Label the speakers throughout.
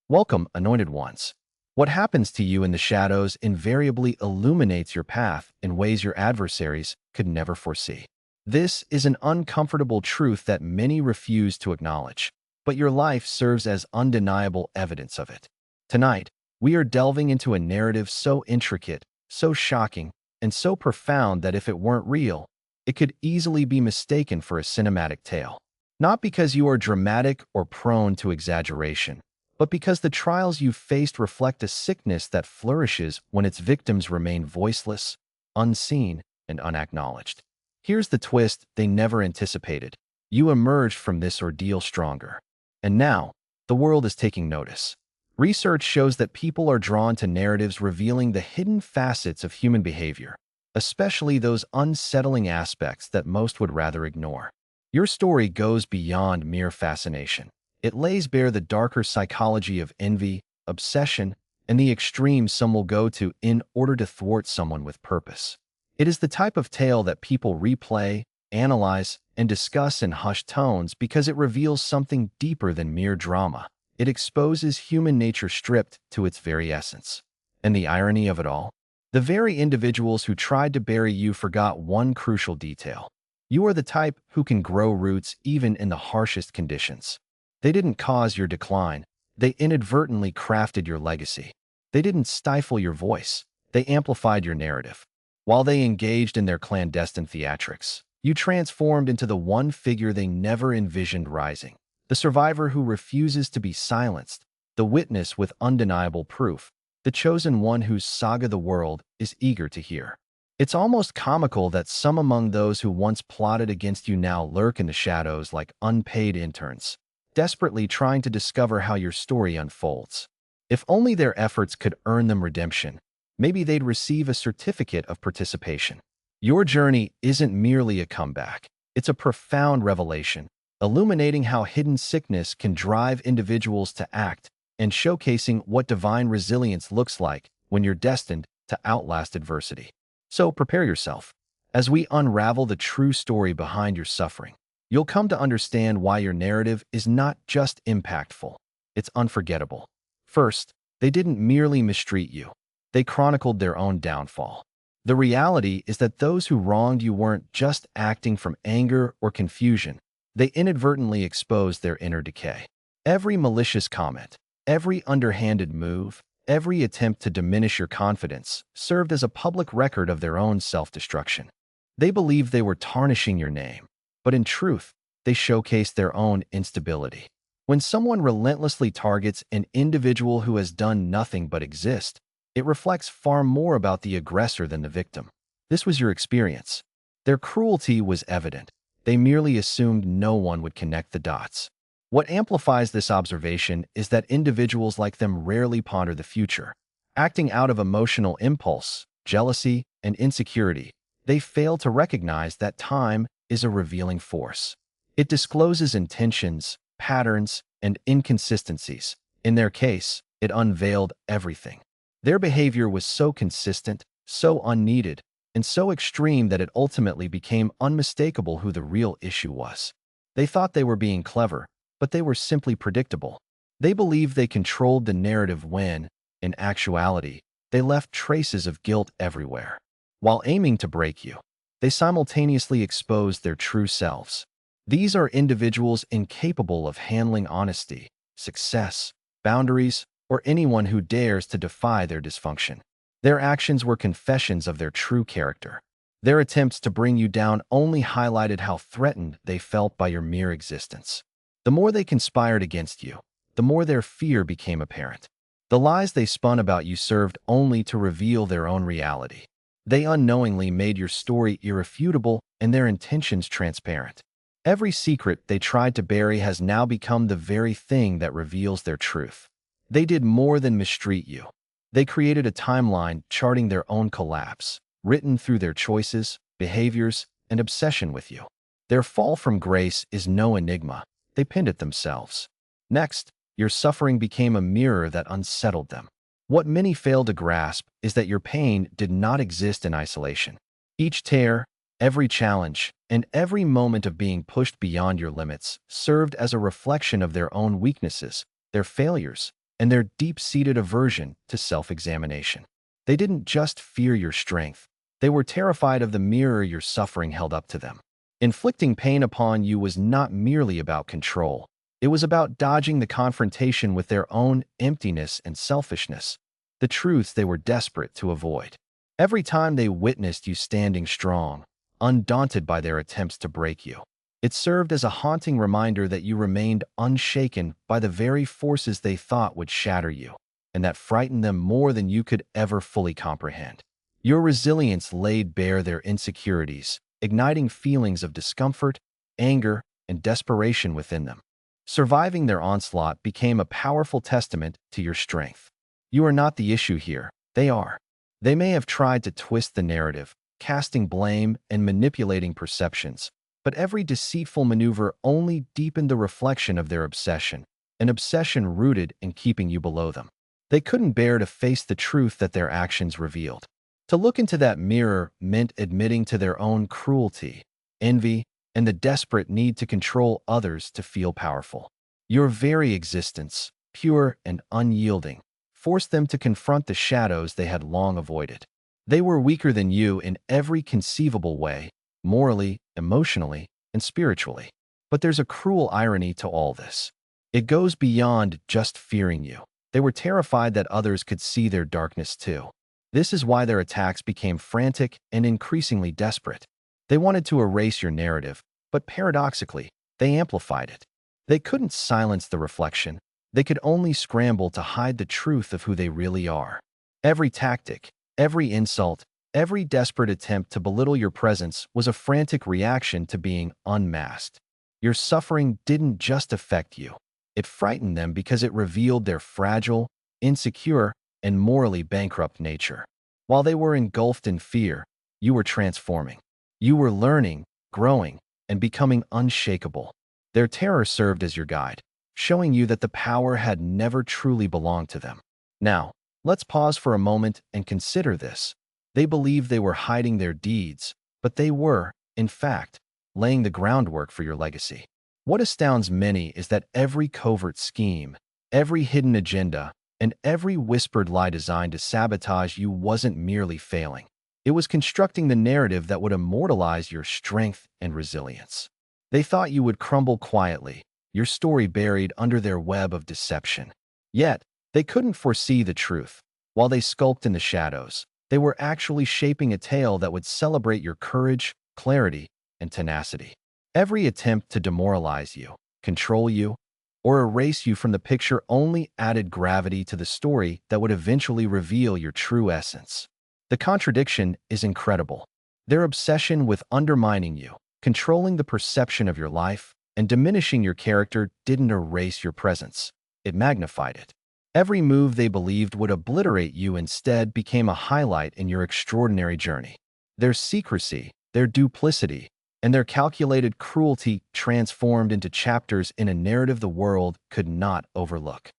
Speaker 1: Welcome, anointed ones. What happens to you in the shadows invariably illuminates your path in ways your adversaries could never foresee. This is an uncomfortable truth that many refuse to acknowledge, but your life serves as undeniable evidence of it. Tonight, we are delving into a narrative so intricate, so shocking, and so profound that if it weren't real, it could easily be mistaken for a cinematic tale. Not because you are dramatic or prone to exaggeration, but because the trials you've faced reflect a sickness that flourishes when its victims remain voiceless, unseen, and unacknowledged. Here's the twist they never anticipated. You emerged from this ordeal stronger. And now, the world is taking notice. Research shows that people are drawn to narratives revealing the hidden facets of human behavior, especially those unsettling aspects that most would rather ignore. Your story goes beyond mere fascination. It lays bare the darker psychology of envy, obsession, and the extremes some will go to in order to thwart someone with purpose. It is the type of tale that people replay, analyze, and discuss in hushed tones because it reveals something deeper than mere drama. It exposes human nature stripped to its very essence. And the irony of it all? The very individuals who tried to bury you forgot one crucial detail. You are the type who can grow roots even in the harshest conditions. They didn't cause your decline. They inadvertently crafted your legacy. They didn't stifle your voice. They amplified your narrative. While they engaged in their clandestine theatrics, you transformed into the one figure they never envisioned rising. The survivor who refuses to be silenced, the witness with undeniable proof, the chosen one whose saga the world is eager to hear. It's almost comical that some among those who once plotted against you now lurk in the shadows like unpaid interns, desperately trying to discover how your story unfolds. If only their efforts could earn them redemption, maybe they'd receive a certificate of participation. Your journey isn't merely a comeback. It's a profound revelation, illuminating how hidden sickness can drive individuals to act and showcasing what divine resilience looks like when you're destined to outlast adversity. So prepare yourself. As we unravel the true story behind your suffering, you'll come to understand why your narrative is not just impactful, it's unforgettable. First, they didn't merely mistreat you. They chronicled their own downfall. The reality is that those who wronged you weren't just acting from anger or confusion. They inadvertently exposed their inner decay. Every malicious comment, every underhanded move, every attempt to diminish your confidence served as a public record of their own self-destruction. They believed they were tarnishing your name, but in truth, they showcased their own instability. When someone relentlessly targets an individual who has done nothing but exist, it reflects far more about the aggressor than the victim. This was your experience. Their cruelty was evident. They merely assumed no one would connect the dots. What amplifies this observation is that individuals like them rarely ponder the future. Acting out of emotional impulse, jealousy, and insecurity, they fail to recognize that time is a revealing force. It discloses intentions, patterns, and inconsistencies. In their case, it unveiled everything. Their behavior was so consistent, so unneeded, and so extreme that it ultimately became unmistakable who the real issue was. They thought they were being clever, but they were simply predictable. They believed they controlled the narrative when, in actuality, they left traces of guilt everywhere. While aiming to break you, they simultaneously exposed their true selves. These are individuals incapable of handling honesty, success, boundaries, or anyone who dares to defy their dysfunction. Their actions were confessions of their true character. Their attempts to bring you down only highlighted how threatened they felt by your mere existence. The more they conspired against you, the more their fear became apparent. The lies they spun about you served only to reveal their own reality. They unknowingly made your story irrefutable and their intentions transparent. Every secret they tried to bury has now become the very thing that reveals their truth. They did more than mistreat you. They created a timeline charting their own collapse, written through their choices, behaviors, and obsession with you. Their fall from grace is no enigma. They pinned it themselves. Next, your suffering became a mirror that unsettled them. What many fail to grasp is that your pain did not exist in isolation. Each tear, every challenge, and every moment of being pushed beyond your limits served as a reflection of their own weaknesses, their failures, and their deep-seated aversion to self-examination. They didn't just fear your strength. They were terrified of the mirror your suffering held up to them. Inflicting pain upon you was not merely about control. It was about dodging the confrontation with their own emptiness and selfishness, the truths they were desperate to avoid. Every time they witnessed you standing strong, undaunted by their attempts to break you, it served as a haunting reminder that you remained unshaken by the very forces they thought would shatter you, and that frightened them more than you could ever fully comprehend. Your resilience laid bare their insecurities, igniting feelings of discomfort, anger, and desperation within them. Surviving their onslaught became a powerful testament to your strength. You are not the issue here, they are. They may have tried to twist the narrative, casting blame and manipulating perceptions, but every deceitful maneuver only deepened the reflection of their obsession, an obsession rooted in keeping you below them. They couldn't bear to face the truth that their actions revealed. To look into that mirror meant admitting to their own cruelty, envy, and the desperate need to control others to feel powerful. Your very existence, pure and unyielding, forced them to confront the shadows they had long avoided. They were weaker than you in every conceivable way, morally, emotionally, and spiritually. But there's a cruel irony to all this. It goes beyond just fearing you. They were terrified that others could see their darkness too. This is why their attacks became frantic and increasingly desperate. They wanted to erase your narrative, but paradoxically, they amplified it. They couldn't silence the reflection. They could only scramble to hide the truth of who they really are. Every tactic, every insult, every desperate attempt to belittle your presence was a frantic reaction to being unmasked. Your suffering didn't just affect you. It frightened them because it revealed their fragile, insecure, and morally bankrupt nature. While they were engulfed in fear, you were transforming. You were learning, growing, and becoming unshakable. Their terror served as your guide, showing you that the power had never truly belonged to them. Now, let's pause for a moment and consider this. They believed they were hiding their deeds, but they were, in fact, laying the groundwork for your legacy. What astounds many is that every covert scheme, every hidden agenda, and every whispered lie designed to sabotage you wasn't merely failing. It was constructing the narrative that would immortalize your strength and resilience. They thought you would crumble quietly, your story buried under their web of deception. Yet, they couldn't foresee the truth. While they skulked in the shadows, they were actually shaping a tale that would celebrate your courage, clarity, and tenacity. Every attempt to demoralize you, control you, or erase you from the picture only added gravity to the story that would eventually reveal your true essence. The contradiction is incredible. Their obsession with undermining you, controlling the perception of your life, and diminishing your character didn't erase your presence. It magnified it. Every move they believed would obliterate you instead became a highlight in your extraordinary journey. Their secrecy, their duplicity, and their calculated cruelty transformed into chapters in a narrative the world could not overlook.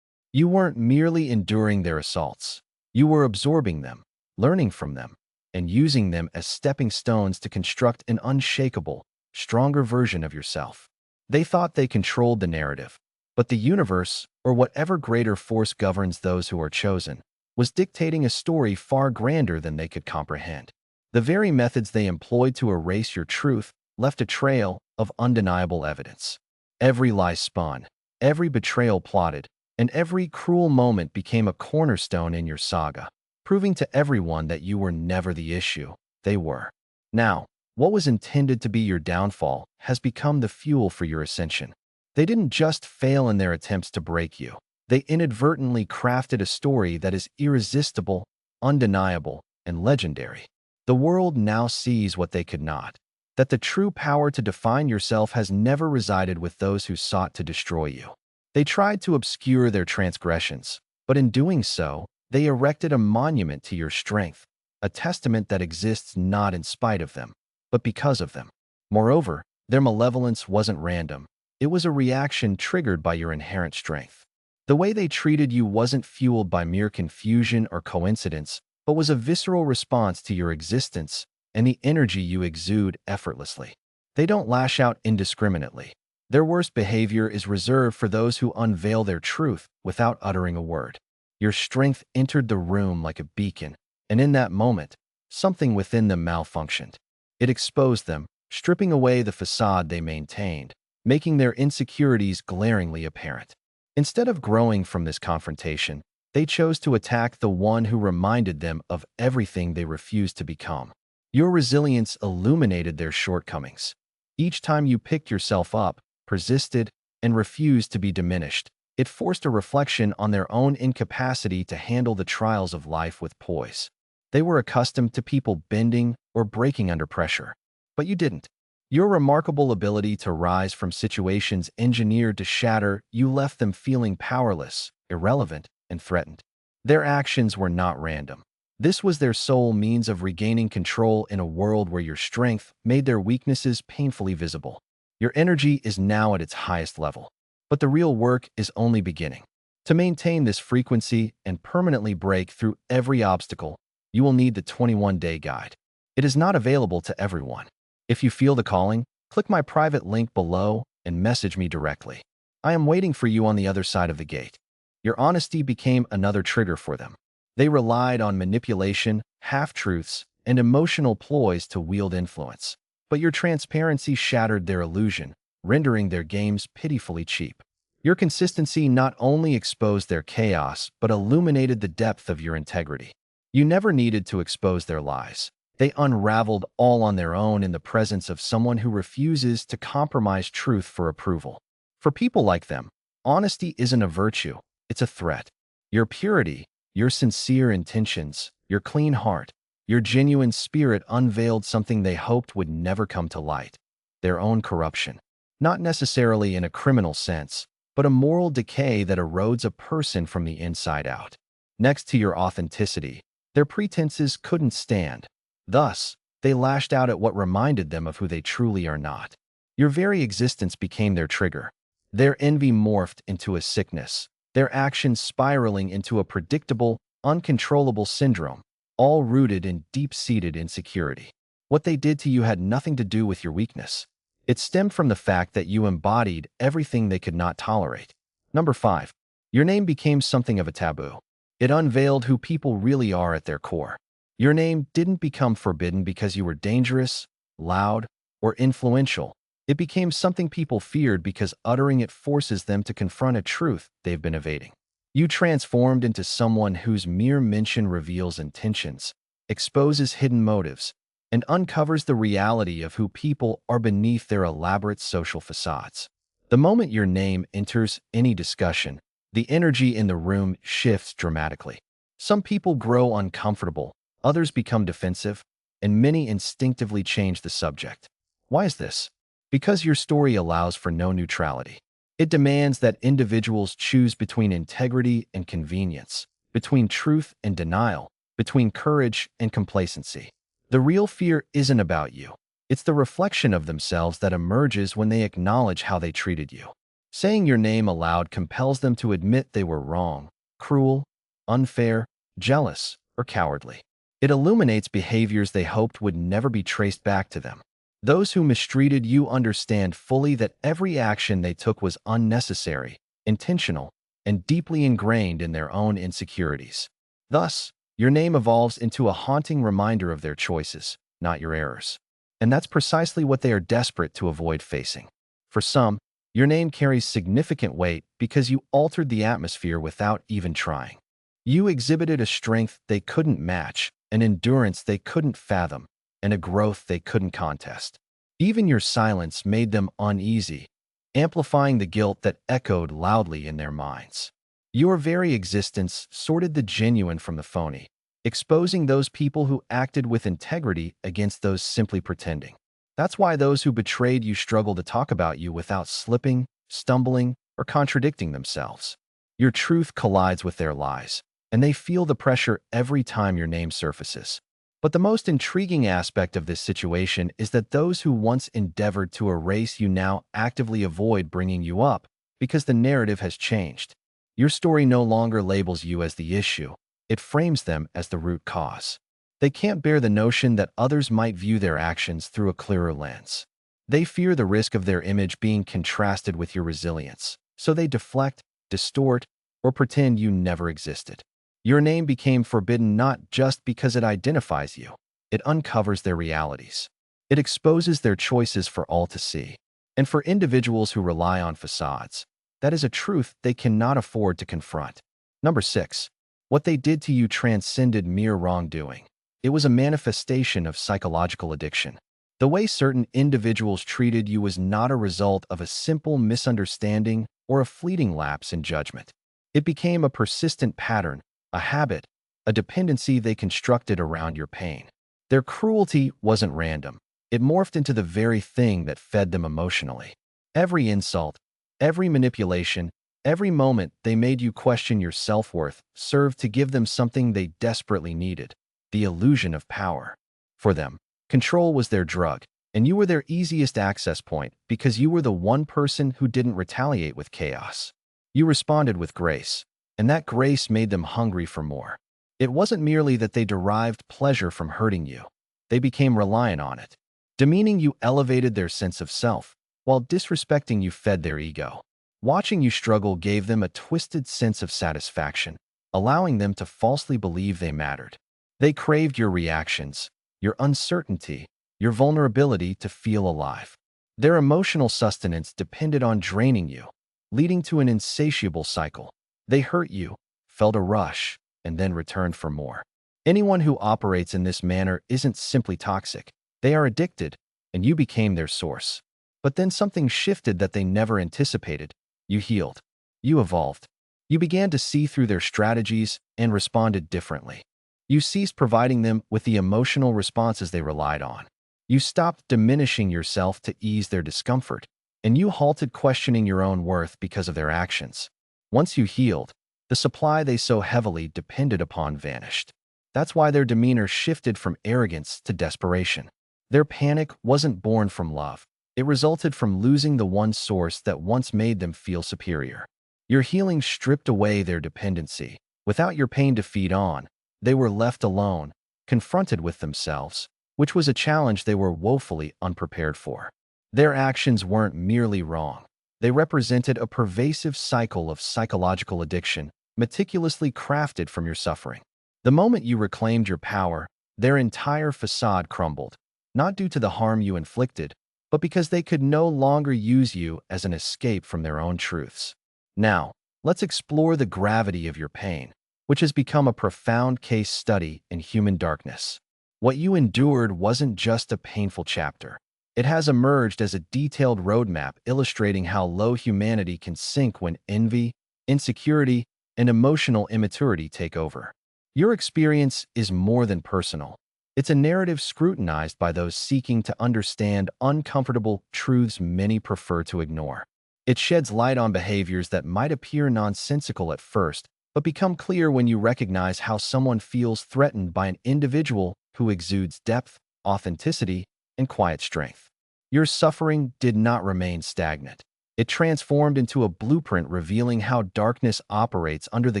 Speaker 1: You weren't merely enduring their assaults. You were absorbing them, learning from them, and using them as stepping stones to construct an unshakable, stronger version of yourself. They thought they controlled the narrative, but the universe, or whatever greater force governs those who are chosen, was dictating a story far grander than they could comprehend. The very methods they employed to erase your truth left a trail of undeniable evidence. Every lie spun, every betrayal plotted, and every cruel moment became a cornerstone in your saga, proving to everyone that you were never the issue, they were. Now, what was intended to be your downfall has become the fuel for your ascension. They didn't just fail in their attempts to break you. They inadvertently crafted a story that is irresistible, undeniable, and legendary. The world now sees what they could not, that the true power to define yourself has never resided with those who sought to destroy you. They tried to obscure their transgressions, but in doing so, they erected a monument to your strength, a testament that exists not in spite of them, but because of them. Moreover, their malevolence wasn't random. It was a reaction triggered by your inherent strength. The way they treated you wasn't fueled by mere confusion or coincidence, but was a visceral response to your existence and the energy you exude effortlessly. They don't lash out indiscriminately. Their worst behavior is reserved for those who unveil their truth without uttering a word. Your strength entered the room like a beacon, and in that moment, something within them malfunctioned. It exposed them, stripping away the facade they maintained, making their insecurities glaringly apparent. Instead of growing from this confrontation, they chose to attack the one who reminded them of everything they refused to become. Your resilience illuminated their shortcomings. Each time you picked yourself up, persisted, and refused to be diminished, it forced a reflection on their own incapacity to handle the trials of life with poise. They were accustomed to people bending or breaking under pressure, but you didn't. Your remarkable ability to rise from situations engineered to shatter you left them feeling powerless, irrelevant, and threatened. Their actions were not random. This was their sole means of regaining control in a world where your strength made their weaknesses painfully visible. Your energy is now at its highest level, but the real work is only beginning. To maintain this frequency and permanently break through every obstacle, you will need the 21-day guide. It is not available to everyone. If you feel the calling, click my private link below and message me directly. I am waiting for you on the other side of the gate. Your honesty became another trigger for them. They relied on manipulation, half-truths, and emotional ploys to wield influence. But your transparency shattered their illusion, rendering their games pitifully cheap. Your consistency not only exposed their chaos, but illuminated the depth of your integrity. You never needed to expose their lies. They unraveled all on their own in the presence of someone who refuses to compromise truth for approval. For people like them, honesty isn't a virtue, it's a threat. Your purity, your sincere intentions, your clean heart, your genuine spirit unveiled something they hoped would never come to light: their own corruption. Not necessarily in a criminal sense, but a moral decay that erodes a person from the inside out. Next to your authenticity, their pretenses couldn't stand. Thus, they lashed out at what reminded them of who they truly are not. Your very existence became their trigger. Their envy morphed into a sickness, their actions spiraling into a predictable, uncontrollable syndrome, all rooted in deep-seated insecurity. What they did to you had nothing to do with your weakness. It stemmed from the fact that you embodied everything they could not tolerate. Number 5. Your name became something of a taboo. It unveiled who people really are at their core. Your name didn't become forbidden because you were dangerous, loud, or influential. It became something people feared because uttering it forces them to confront a truth they've been evading. You transformed into someone whose mere mention reveals intentions, exposes hidden motives, and uncovers the reality of who people are beneath their elaborate social facades. The moment your name enters any discussion, the energy in the room shifts dramatically. Some people grow uncomfortable, others become defensive, and many instinctively change the subject. Why is this? Because your story allows for no neutrality. It demands that individuals choose between integrity and convenience, between truth and denial, between courage and complacency. The real fear isn't about you. It's the reflection of themselves that emerges when they acknowledge how they treated you. Saying your name aloud compels them to admit they were wrong, cruel, unfair, jealous, or cowardly. It illuminates behaviors they hoped would never be traced back to them. Those who mistreated you understand fully that every action they took was unnecessary, intentional, and deeply ingrained in their own insecurities. Thus, your name evolves into a haunting reminder of their choices, not your errors. And that's precisely what they are desperate to avoid facing. For some, your name carries significant weight because you altered the atmosphere without even trying. You exhibited a strength they couldn't match, an endurance they couldn't fathom, and a growth they couldn't contest. Even your silence made them uneasy, amplifying the guilt that echoed loudly in their minds. Your very existence sorted the genuine from the phony, exposing those people who acted with integrity against those simply pretending. That's why those who betrayed you struggle to talk about you without slipping, stumbling, or contradicting themselves. Your truth collides with their lies, and they feel the pressure every time your name surfaces. But the most intriguing aspect of this situation is that those who once endeavored to erase you now actively avoid bringing you up because the narrative has changed. Your story no longer labels you as the issue. It frames them as the root cause. They can't bear the notion that others might view their actions through a clearer lens. They fear the risk of their image being contrasted with your resilience, so they deflect, distort, or pretend you never existed. Your name became forbidden not just because it identifies you, it uncovers their realities. It exposes their choices for all to see. And for individuals who rely on facades, that is a truth they cannot afford to confront. Number 6. What they did to you transcended mere wrongdoing. It was a manifestation of psychological addiction. The way certain individuals treated you was not a result of a simple misunderstanding or a fleeting lapse in judgment. It became a persistent pattern, a habit, a dependency they constructed around your pain. Their cruelty wasn't random. It morphed into the very thing that fed them emotionally. Every insult, every manipulation, every moment they made you question your self-worth served to give them something they desperately needed: the illusion of power. For them, control was their drug, and you were their easiest access point because you were the one person who didn't retaliate with chaos. You responded with grace, and that grace made them hungry for more. It wasn't merely that they derived pleasure from hurting you. They became reliant on it. Demeaning you elevated their sense of self, while disrespecting you fed their ego. Watching you struggle gave them a twisted sense of satisfaction, allowing them to falsely believe they mattered. They craved your reactions, your uncertainty, your vulnerability to feel alive. Their emotional sustenance depended on draining you, leading to an insatiable cycle. They hurt you, felt a rush, and then returned for more. Anyone who operates in this manner isn't simply toxic. They are addicted, and you became their source. But then something shifted that they never anticipated. You healed. You evolved. You began to see through their strategies and responded differently. You ceased providing them with the emotional responses they relied on. You stopped diminishing yourself to ease their discomfort, and you halted questioning your own worth because of their actions. Once you healed, the supply they so heavily depended upon vanished. That's why their demeanor shifted from arrogance to desperation. Their panic wasn't born from love. It resulted from losing the one source that once made them feel superior. Your healing stripped away their dependency. Without your pain to feed on, they were left alone, confronted with themselves, which was a challenge they were woefully unprepared for. Their actions weren't merely wrong. They represented a pervasive cycle of psychological addiction, meticulously crafted from your suffering. The moment you reclaimed your power, their entire facade crumbled, not due to the harm you inflicted, but because they could no longer use you as an escape from their own truths. Now, let's explore the gravity of your pain, which has become a profound case study in human darkness. What you endured wasn't just a painful chapter. It has emerged as a detailed roadmap illustrating how low humanity can sink when envy, insecurity, and emotional immaturity take over. Your experience is more than personal. It's a narrative scrutinized by those seeking to understand uncomfortable truths many prefer to ignore. It sheds light on behaviors that might appear nonsensical at first, but become clear when you recognize how someone feels threatened by an individual who exudes depth, authenticity, and quiet strength. Your suffering did not remain stagnant. It transformed into a blueprint revealing how darkness operates under the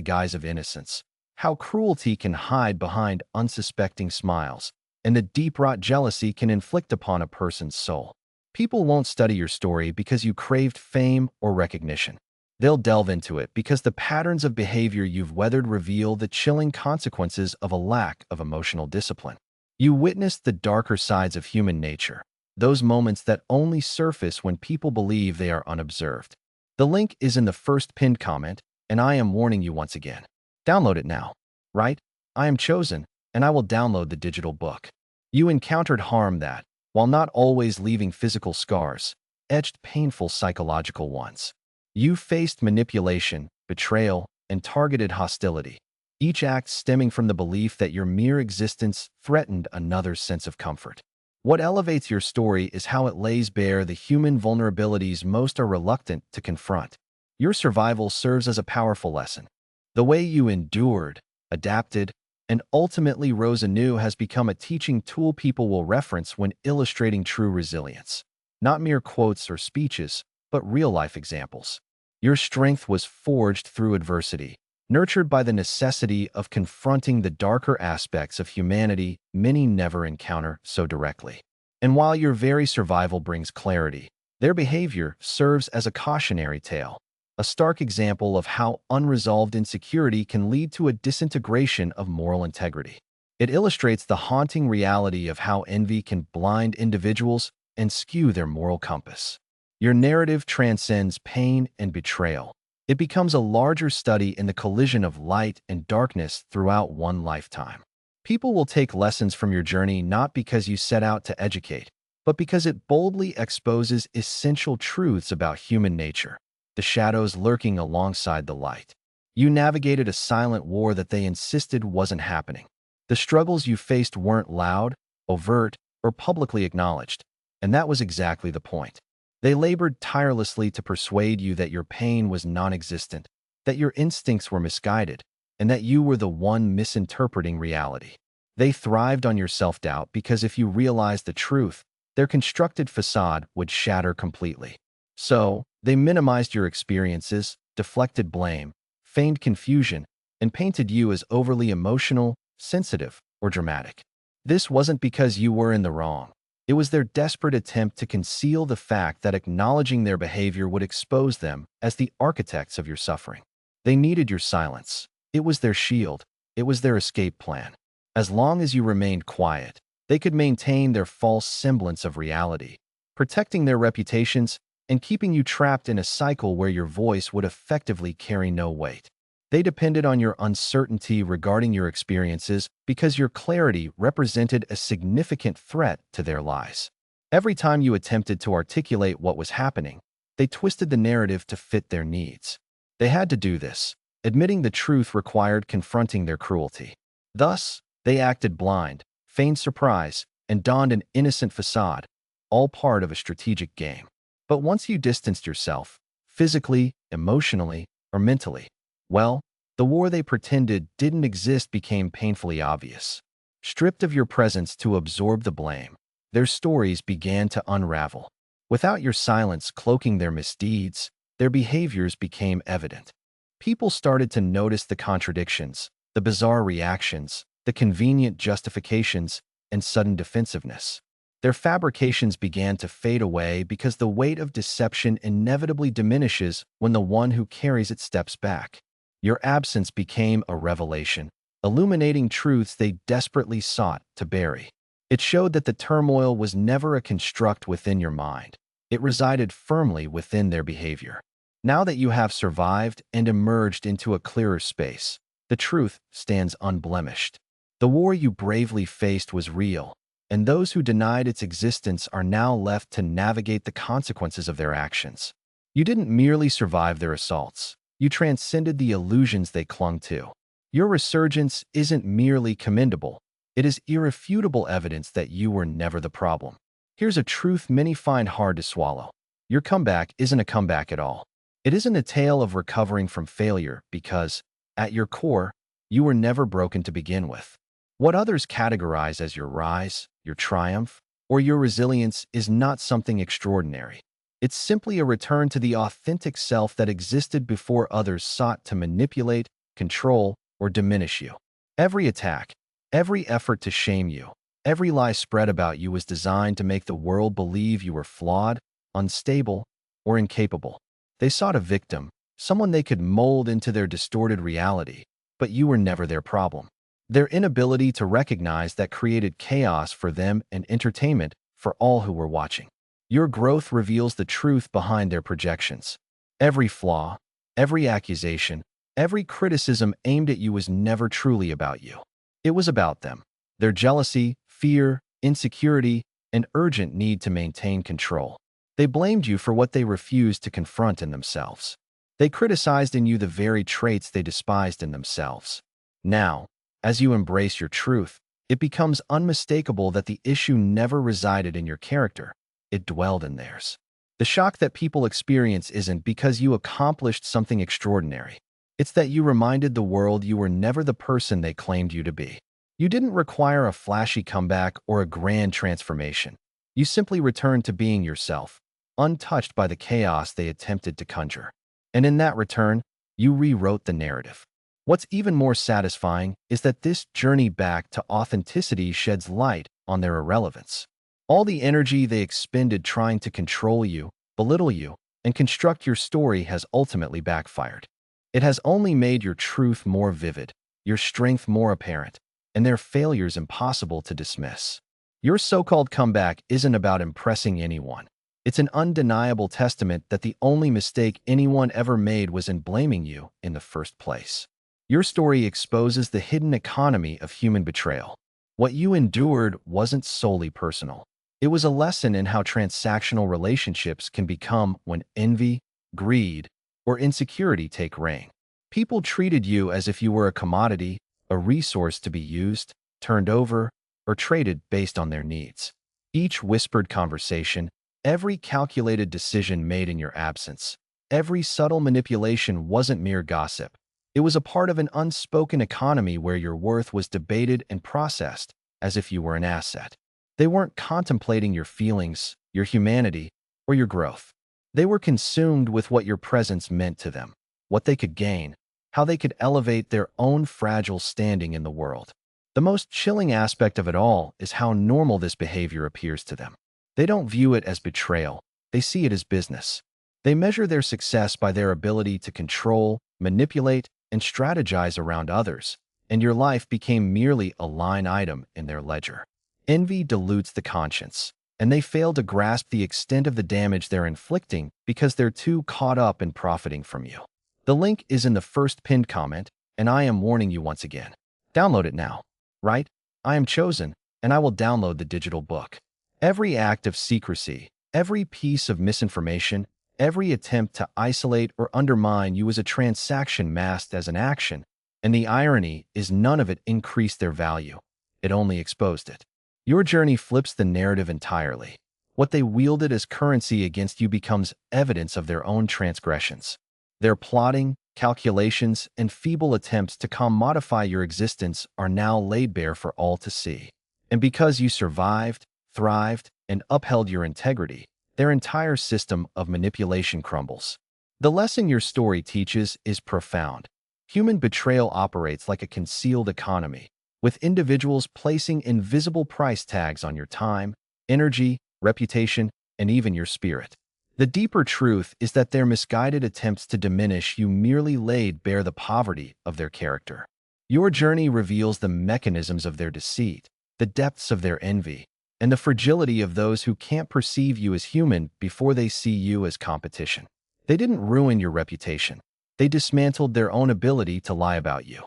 Speaker 1: guise of innocence, how cruelty can hide behind unsuspecting smiles, and the deep-rot jealousy can inflict upon a person's soul. People won't study your story because you craved fame or recognition. They'll delve into it because the patterns of behavior you've weathered reveal the chilling consequences of a lack of emotional discipline. You witnessed the darker sides of human nature, those moments that only surface when people believe they are unobserved. The link is in the first pinned comment, and I am warning you once again. Download it now. Right? I am chosen, and I will download the digital book. You encountered harm that, while not always leaving physical scars, etched painful psychological ones. You faced manipulation, betrayal, and targeted hostility, each act stemming from the belief that your mere existence threatened another's sense of comfort. What elevates your story is how it lays bare the human vulnerabilities most are reluctant to confront. Your survival serves as a powerful lesson. The way you endured, adapted, and ultimately rose anew has become a teaching tool people will reference when illustrating true resilience. Not mere quotes or speeches, but real-life examples. Your strength was forged through adversity, nurtured by the necessity of confronting the darker aspects of humanity many never encounter so directly. And while your very survival brings clarity, their behavior serves as a cautionary tale, a stark example of how unresolved insecurity can lead to a disintegration of moral integrity. It illustrates the haunting reality of how envy can blind individuals and skew their moral compass. Your narrative transcends pain and betrayal. It becomes a larger study in the collision of light and darkness throughout one lifetime. People will take lessons from your journey not because you set out to educate, but because it boldly exposes essential truths about human nature, the shadows lurking alongside the light. You navigated a silent war that they insisted wasn't happening. The struggles you faced weren't loud, overt, or publicly acknowledged, and that was exactly the point. They labored tirelessly to persuade you that your pain was non-existent, that your instincts were misguided, and that you were the one misinterpreting reality. They thrived on your self-doubt because if you realized the truth, their constructed facade would shatter completely. So, they minimized your experiences, deflected blame, feigned confusion, and painted you as overly emotional, sensitive, or dramatic. This wasn't because you were in the wrong. It was their desperate attempt to conceal the fact that acknowledging their behavior would expose them as the architects of your suffering. They needed your silence. It was their shield. It was their escape plan. As long as you remained quiet, they could maintain their false semblance of reality, protecting their reputations and keeping you trapped in a cycle where your voice would effectively carry no weight. They depended on your uncertainty regarding your experiences because your clarity represented a significant threat to their lies. Every time you attempted to articulate what was happening, they twisted the narrative to fit their needs. They had to do this. Admitting the truth required confronting their cruelty. Thus, they acted blind, feigned surprise, and donned an innocent facade, all part of a strategic game. But once you distanced yourself, physically, emotionally, or mentally, well, the war they pretended didn't exist became painfully obvious. Stripped of your presence to absorb the blame, their stories began to unravel. Without your silence cloaking their misdeeds, their behaviors became evident. People started to notice the contradictions, the bizarre reactions, the convenient justifications, and sudden defensiveness. Their fabrications began to fade away because the weight of deception inevitably diminishes when the one who carries it steps back. Your absence became a revelation, illuminating truths they desperately sought to bury. It showed that the turmoil was never a construct within your mind. It resided firmly within their behavior. Now that you have survived and emerged into a clearer space, the truth stands unblemished. The war you bravely faced was real, and those who denied its existence are now left to navigate the consequences of their actions. You didn't merely survive their assaults. You transcended the illusions they clung to. Your resurgence isn't merely commendable. It is irrefutable evidence that you were never the problem. Here's a truth many find hard to swallow. Your comeback isn't a comeback at all. It isn't a tale of recovering from failure because, at your core, you were never broken to begin with. What others categorize as your rise, your triumph, or your resilience is not something extraordinary. It's simply a return to the authentic self that existed before others sought to manipulate, control, or diminish you. Every attack, every effort to shame you, every lie spread about you was designed to make the world believe you were flawed, unstable, or incapable. They sought a victim, someone they could mold into their distorted reality, but you were never their problem. Their inability to recognize that created chaos for them and entertainment for all who were watching. Your growth reveals the truth behind their projections. Every flaw, every accusation, every criticism aimed at you was never truly about you. It was about them, their jealousy, fear, insecurity, and urgent need to maintain control. They blamed you for what they refused to confront in themselves. They criticized in you the very traits they despised in themselves. Now, as you embrace your truth, it becomes unmistakable that the issue never resided in your character. It dwelled in theirs. The shock that people experience isn't because you accomplished something extraordinary. It's that you reminded the world you were never the person they claimed you to be. You didn't require a flashy comeback or a grand transformation. You simply returned to being yourself, untouched by the chaos they attempted to conjure. And in that return, you rewrote the narrative. What's even more satisfying is that this journey back to authenticity sheds light on their irrelevance. All the energy they expended trying to control you, belittle you, and construct your story has ultimately backfired. It has only made your truth more vivid, your strength more apparent, and their failures impossible to dismiss. Your so-called comeback isn't about impressing anyone. It's an undeniable testament that the only mistake anyone ever made was in blaming you in the first place. Your story exposes the hidden economy of human betrayal. What you endured wasn't solely personal. It was a lesson in how transactional relationships can become when envy, greed, or insecurity take reign. People treated you as if you were a commodity, a resource to be used, turned over, or traded based on their needs. Each whispered conversation, every calculated decision made in your absence, every subtle manipulation wasn't mere gossip. It was a part of an unspoken economy where your worth was debated and processed as if you were an asset. They weren't contemplating your feelings, your humanity, or your growth. They were consumed with what your presence meant to them, what they could gain, how they could elevate their own fragile standing in the world. The most chilling aspect of it all is how normal this behavior appears to them. They don't view it as betrayal. They see it as business. They measure their success by their ability to control, manipulate, and strategize around others, and your life became merely a line item in their ledger. Envy dilutes the conscience, and they fail to grasp the extent of the damage they're inflicting because they're too caught up in profiting from you. The link is in the first pinned comment, and I am warning you once again. Download it now. Right? I am chosen, and I will download the digital book. Every act of secrecy, every piece of misinformation, every attempt to isolate or undermine you is a transaction masked as an action, and the irony is none of it increased their value. It only exposed it. Your journey flips the narrative entirely. What they wielded as currency against you becomes evidence of their own transgressions. Their plotting, calculations, and feeble attempts to commodify your existence are now laid bare for all to see. And because you survived, thrived, and upheld your integrity, their entire system of manipulation crumbles. The lesson your story teaches is profound. Human betrayal operates like a concealed economy, with individuals placing invisible price tags on your time, energy, reputation, and even your spirit. The deeper truth is that their misguided attempts to diminish you merely laid bare the poverty of their character. Your journey reveals the mechanisms of their deceit, the depths of their envy, and the fragility of those who can't perceive you as human before they see you as competition. They didn't ruin your reputation. They dismantled their own ability to lie about you.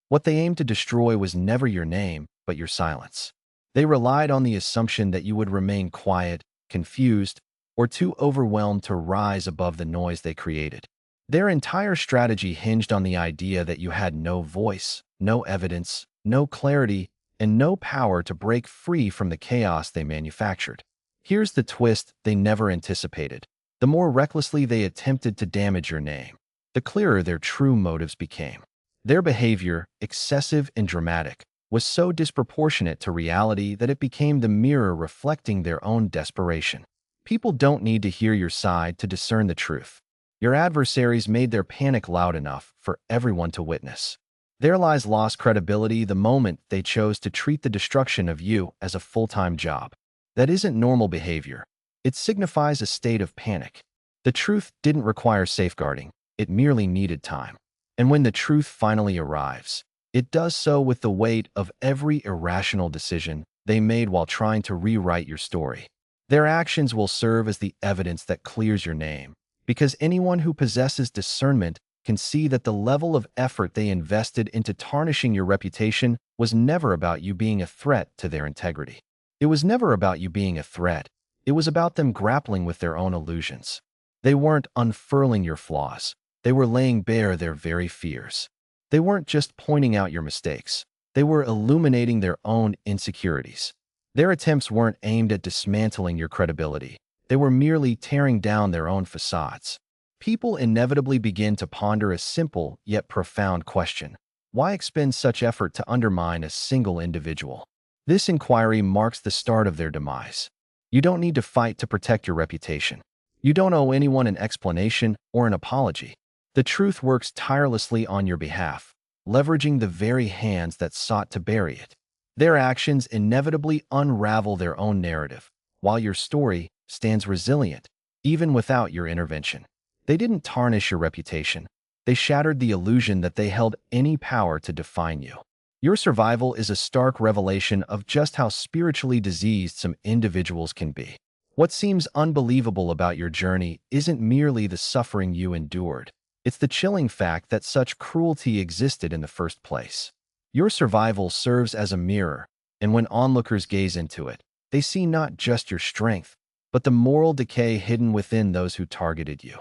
Speaker 1: What they aimed to destroy was never your name, but your silence. They relied on the assumption that you would remain quiet, confused, or too overwhelmed to rise above the noise they created. Their entire strategy hinged on the idea that you had no voice, no evidence, no clarity, and no power to break free from the chaos they manufactured. Here's the twist they never anticipated. The more recklessly they attempted to damage your name, the clearer their true motives became. Their behavior, excessive and dramatic, was so disproportionate to reality that it became the mirror reflecting their own desperation. People don't need to hear your side to discern the truth. Your adversaries made their panic loud enough for everyone to witness. Their lies lost credibility the moment they chose to treat the destruction of you as a full-time job. That isn't normal behavior. It signifies a state of panic. The truth didn't require safeguarding. It merely needed time. And when the truth finally arrives, it does so with the weight of every irrational decision they made while trying to rewrite your story. Their actions will serve as the evidence that clears your name, because anyone who possesses discernment can see that the level of effort they invested into tarnishing your reputation was never about you being a threat to their integrity. It was never about you being a threat. It was about them grappling with their own illusions. They weren't unfurling your flaws. They were laying bare their very fears. They weren't just pointing out your mistakes. They were illuminating their own insecurities. Their attempts weren't aimed at dismantling your credibility. They were merely tearing down their own facades. People inevitably begin to ponder a simple yet profound question. Why expend such effort to undermine a single individual? This inquiry marks the start of their demise. You don't need to fight to protect your reputation. You don't owe anyone an explanation or an apology. The truth works tirelessly on your behalf, leveraging the very hands that sought to bury it. Their actions inevitably unravel their own narrative, while your story stands resilient, even without your intervention. They didn't tarnish your reputation. They shattered the illusion that they held any power to define you. Your survival is a stark revelation of just how spiritually diseased some individuals can be. What seems unbelievable about your journey isn't merely the suffering you endured. It's the chilling fact that such cruelty existed in the first place. Your survival serves as a mirror, and when onlookers gaze into it, they see not just your strength, but the moral decay hidden within those who targeted you.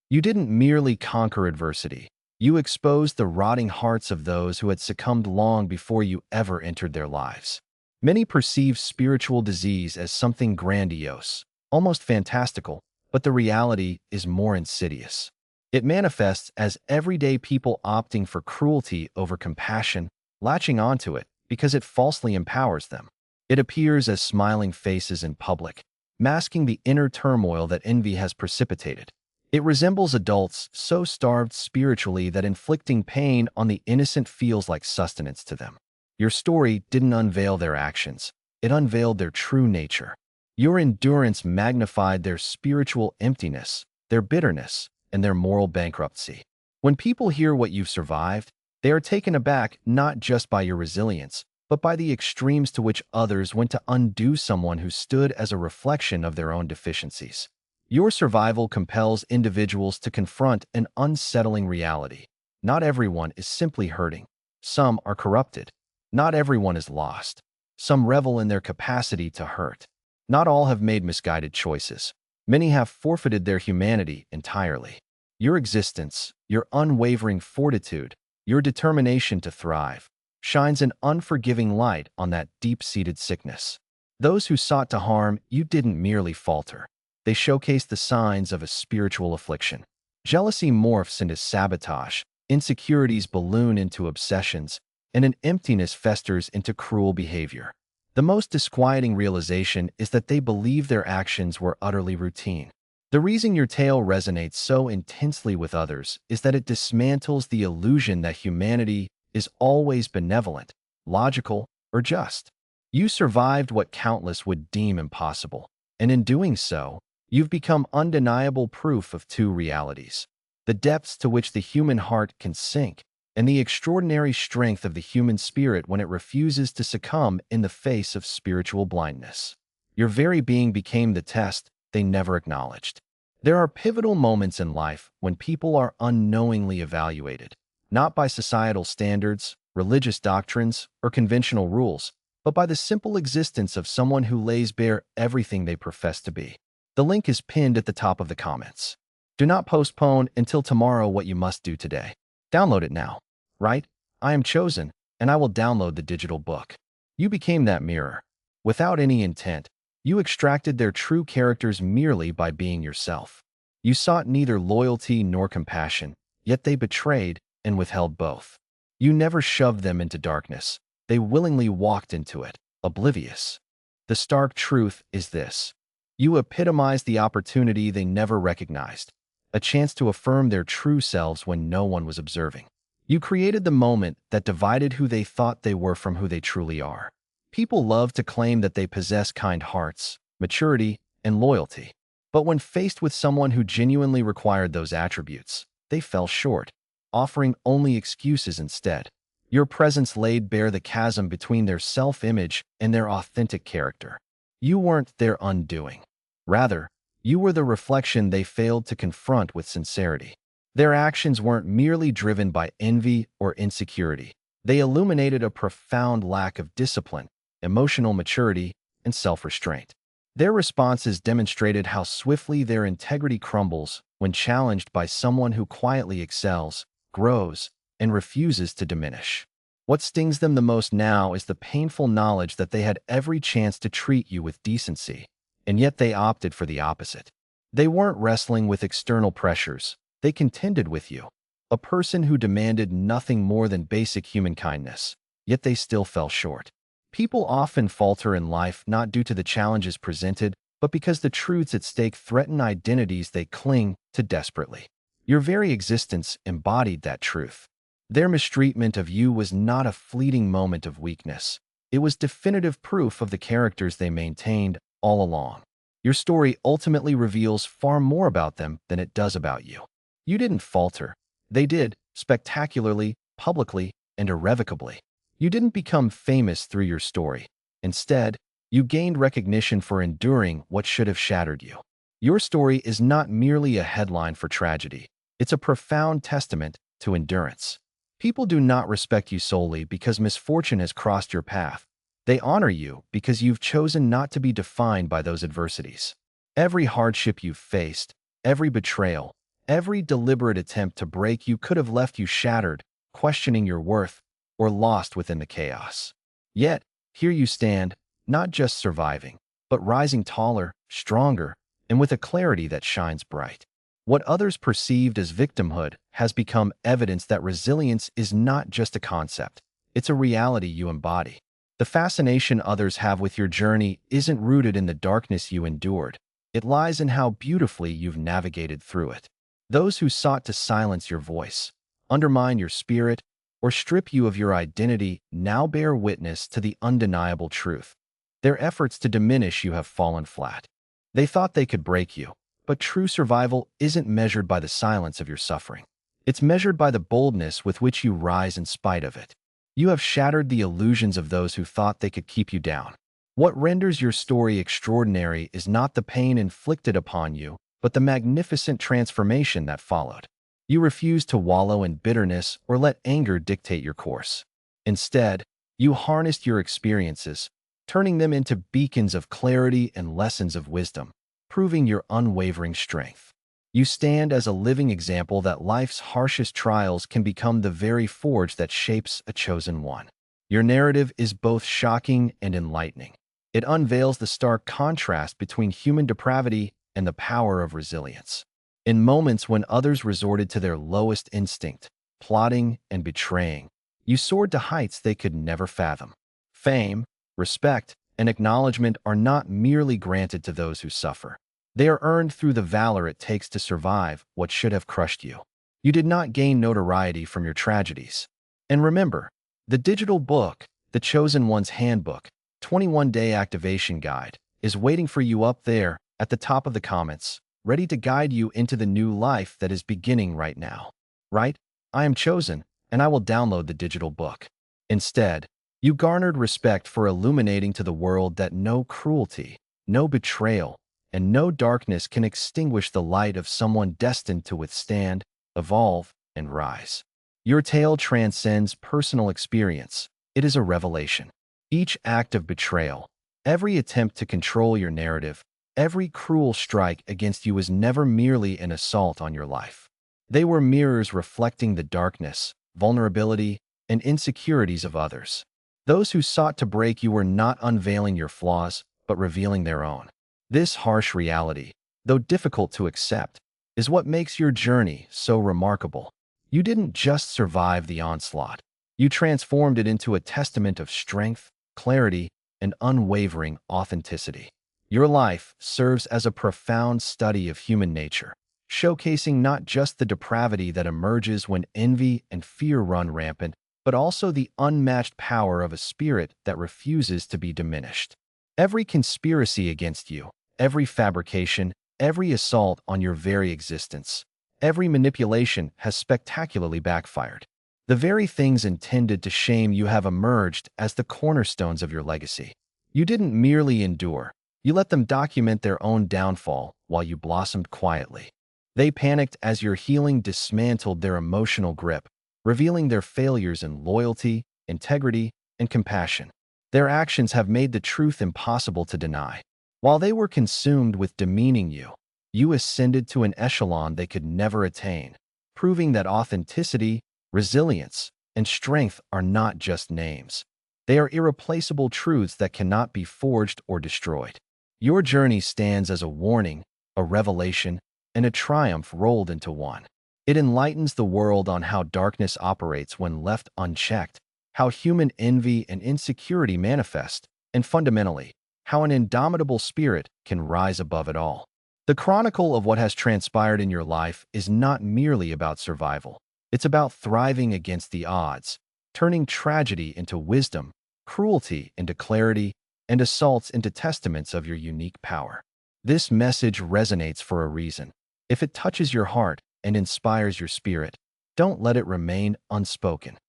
Speaker 1: You didn't merely conquer adversity. You exposed the rotting hearts of those who had succumbed long before you ever entered their lives. Many perceive spiritual disease as something grandiose, almost fantastical, but the reality is more insidious. It manifests as everyday people opting for cruelty over compassion, latching onto it because it falsely empowers them. It appears as smiling faces in public, masking the inner turmoil that envy has precipitated. It resembles adults so starved spiritually that inflicting pain on the innocent feels like sustenance to them. Your story didn't unveil their actions. It unveiled their true nature. Your endurance magnified their spiritual emptiness, their bitterness, and their moral bankruptcy. When people hear what you've survived, they are taken aback not just by your resilience, but by the extremes to which others went to undo someone who stood as a reflection of their own deficiencies. Your survival compels individuals to confront an unsettling reality. Not everyone is simply hurting. Some are corrupted. Not everyone is lost. Some revel in their capacity to hurt. Not all have made misguided choices. Many have forfeited their humanity entirely. Your existence, your unwavering fortitude, your determination to thrive, shines an unforgiving light on that deep-seated sickness. Those who sought to harm you didn't merely falter. They showcase the signs of a spiritual affliction. Jealousy morphs into sabotage, insecurities balloon into obsessions, and an emptiness festers into cruel behavior. The most disquieting realization is that they believe their actions were utterly routine. The reason your tale resonates so intensely with others is that it dismantles the illusion that humanity is always benevolent, logical, or just. You survived what countless would deem impossible, and in doing so, you've become undeniable proof of two realities: the depths to which the human heart can sink, and the extraordinary strength of the human spirit when it refuses to succumb in the face of spiritual blindness. Your very being became the test they never acknowledged. There are pivotal moments in life when people are unknowingly evaluated, not by societal standards, religious doctrines, or conventional rules, but by the simple existence of someone who lays bare everything they profess to be. The link is pinned at the top of the comments. Do not postpone until tomorrow what you must do today. Download it now. Right? I am chosen, and I will download the digital book. You became that mirror. Without any intent, you extracted their true characters merely by being yourself. You sought neither loyalty nor compassion, yet they betrayed and withheld both. You never shoved them into darkness. They willingly walked into it, oblivious. The stark truth is this: you epitomized the opportunity they never recognized, a chance to affirm their true selves when no one was observing. You created the moment that divided who they thought they were from who they truly are. People love to claim that they possess kind hearts, maturity, and loyalty. But when faced with someone who genuinely required those attributes, they fell short, offering only excuses instead. Your presence laid bare the chasm between their self-image and their authentic character. You weren't their undoing. Rather, you were the reflection they failed to confront with sincerity. Their actions weren't merely driven by envy or insecurity. They illuminated a profound lack of discipline, emotional maturity, and self-restraint. Their responses demonstrated how swiftly their integrity crumbles when challenged by someone who quietly excels, grows, and refuses to diminish. What stings them the most now is the painful knowledge that they had every chance to treat you with decency, and yet they opted for the opposite. They weren't wrestling with external pressures. They contended with you, a person who demanded nothing more than basic human kindness, yet they still fell short. People often falter in life not due to the challenges presented, but because the truths at stake threaten identities they cling to desperately. Your very existence embodied that truth. Their mistreatment of you was not a fleeting moment of weakness. It was definitive proof of the characters they maintained all along. Your story ultimately reveals far more about them than it does about you. You didn't falter. They did, spectacularly, publicly, and irrevocably. You didn't become famous through your story. Instead, you gained recognition for enduring what should have shattered you. Your story is not merely a headline for tragedy. It's a profound testament to endurance. People do not respect you solely because misfortune has crossed your path. They honor you because you've chosen not to be defined by those adversities. Every hardship you've faced, every betrayal, every deliberate attempt to break you could have left you shattered, questioning your worth, or lost within the chaos. Yet, here you stand, not just surviving, but rising taller, stronger, and with a clarity that shines bright. What others perceived as victimhood has become evidence that resilience is not just a concept, it's a reality you embody. The fascination others have with your journey isn't rooted in the darkness you endured. It lies in how beautifully you've navigated through it. Those who sought to silence your voice, undermine your spirit, or strip you of your identity now bear witness to the undeniable truth. Their efforts to diminish you have fallen flat. They thought they could break you, but true survival isn't measured by the silence of your suffering. It's measured by the boldness with which you rise in spite of it. You have shattered the illusions of those who thought they could keep you down. What renders your story extraordinary is not the pain inflicted upon you, but the magnificent transformation that followed. You refused to wallow in bitterness or let anger dictate your course. Instead, you harnessed your experiences, turning them into beacons of clarity and lessons of wisdom, proving your unwavering strength. You stand as a living example that life's harshest trials can become the very forge that shapes a chosen one. Your narrative is both shocking and enlightening. It unveils the stark contrast between human depravity and the power of resilience. In moments when others resorted to their lowest instinct, plotting and betraying, you soared to heights they could never fathom. Fame, respect, and acknowledgement are not merely granted to those who suffer. They are earned through the valor it takes to survive what should have crushed you. You did not gain notoriety from your tragedies. And remember, the digital book, The Chosen One's Handbook, 21-Day Activation Guide, is waiting for you up there at the top of the comments, ready to guide you into the new life that is beginning right now. Right? I am chosen, and I will download the digital book. Instead, you garnered respect for illuminating to the world that no cruelty, no betrayal, and no darkness can extinguish the light of someone destined to withstand, evolve, and rise. Your tale transcends personal experience. It is a revelation. Each act of betrayal, every attempt to control your narrative, every cruel strike against you was never merely an assault on your life. They were mirrors reflecting the darkness, vulnerability, and insecurities of others. Those who sought to break you were not unveiling your flaws, but revealing their own. This harsh reality, though difficult to accept, is what makes your journey so remarkable. You didn't just survive the onslaught. You transformed it into a testament of strength, clarity, and unwavering authenticity. Your life serves as a profound study of human nature, showcasing not just the depravity that emerges when envy and fear run rampant, but also the unmatched power of a spirit that refuses to be diminished. Every conspiracy against you, every fabrication, every assault on your very existence, every manipulation has spectacularly backfired. The very things intended to shame you have emerged as the cornerstones of your legacy. You didn't merely endure. You let them document their own downfall while you blossomed quietly. They panicked as your healing dismantled their emotional grip, revealing their failures in loyalty, integrity, and compassion. Their actions have made the truth impossible to deny. While they were consumed with demeaning you, you ascended to an echelon they could never attain, proving that authenticity, resilience, and strength are not just names. They are irreplaceable truths that cannot be forged or destroyed. Your journey stands as a warning, a revelation, and a triumph rolled into one. It enlightens the world on how darkness operates when left unchecked, how human envy and insecurity manifest, and fundamentally, how an indomitable spirit can rise above it all. The chronicle of what has transpired in your life is not merely about survival. It's about thriving against the odds, turning tragedy into wisdom, cruelty into clarity, and assaults into testaments of your unique power. This message resonates for a reason. If it touches your heart and inspires your spirit, don't let it remain unspoken.